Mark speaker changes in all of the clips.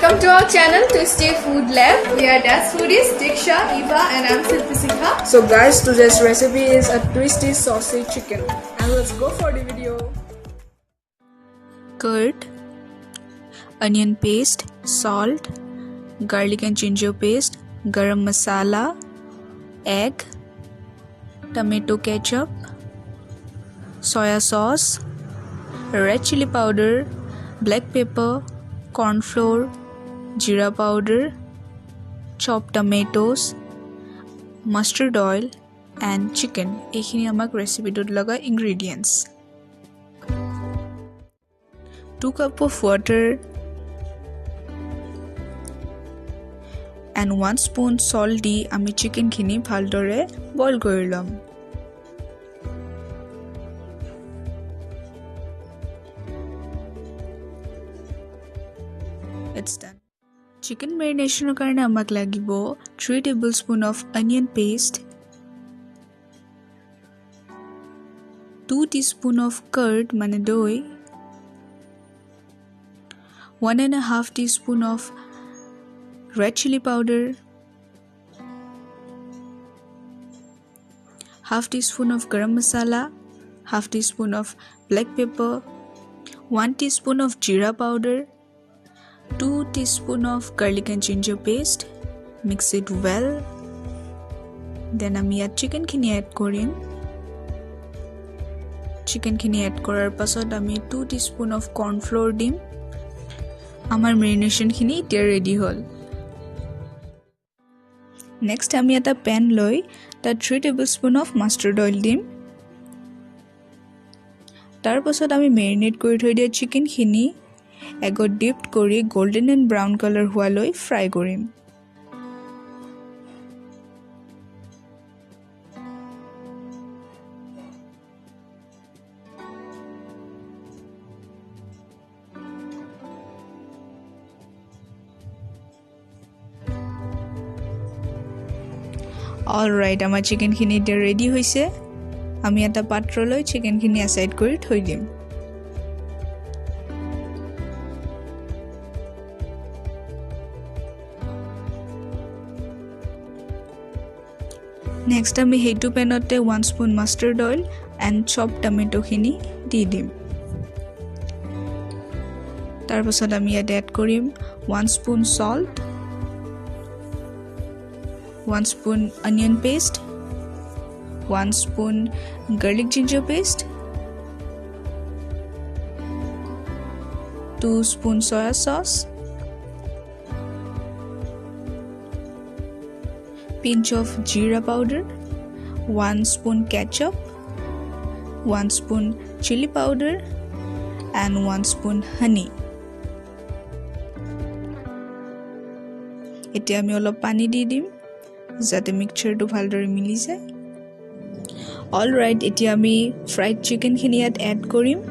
Speaker 1: welcome to our channel Twisty Food Lab. We are Dad's Foodies, Diksha, Eva and I'm Silpi.
Speaker 2: So guys, today's recipe is a Twisty Saucy Chicken. And let's go for the video.
Speaker 3: Curd, onion paste, salt, garlic and ginger paste, garam masala, egg, tomato ketchup, soya sauce, red chilli powder, black pepper, corn flour, jeera powder, chopped tomatoes, mustard oil and chicken. Ekhini amak recipe dot laga ingredients. 2 cup of water and 1 spoon salt di ami chicken khini bhaldore boil korilom. It's done. Chicken marination karone amak lagibo 3 tablespoon of onion paste, 2 teaspoon of curd mane doi, 1.5 teaspoon of red chilli powder, half teaspoon of garam masala, half teaspoon of black pepper, 1 teaspoon of jeera powder, 2 teaspoon of garlic and ginger paste. Mix it well. Then ami ya chicken khini add korim. Chicken khini add korar pasot ami 2 teaspoon of corn flour dim. Amar marination khini etia ready hol. Next ami eta pan loi ta 3 tablespoon of mustard oil dim. Tar pasot ami marinate kori thoi dia chicken khini egot dipped kori golden and brown color hua loi fry korim. Alright, amar chicken khini ready hoise. Ami eta patro loi chicken khini aside kori thoi dim. Next ami heitu panote 1 spoon mustard oil and chopped tomato khini di dim. Tar pasot ami add korim 1 spoon salt, 1 spoon onion paste, 1 spoon garlic ginger paste, 2 spoon soya sauce, pinch of jeera powder, 1 spoon ketchup, 1 spoon chilli powder and 1 spoon honey. Etia ami olop pani di dim jate mixture to bhaldore mili jay. Alright, etia ami fried chicken khini add korim.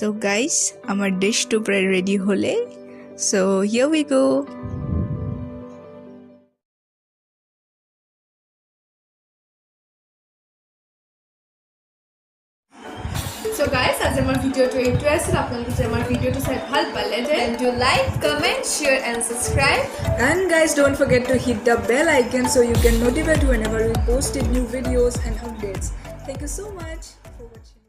Speaker 3: So guys, amar dish to pray ready hole. So here we go.
Speaker 1: So guys, as our video to interested, आपने our video to साथ हाल पाले then do like, comment, share and subscribe.
Speaker 2: And guys, don't forget to hit the bell icon so you can notified whenever we posted new videos and updates. Thank you so much for watching.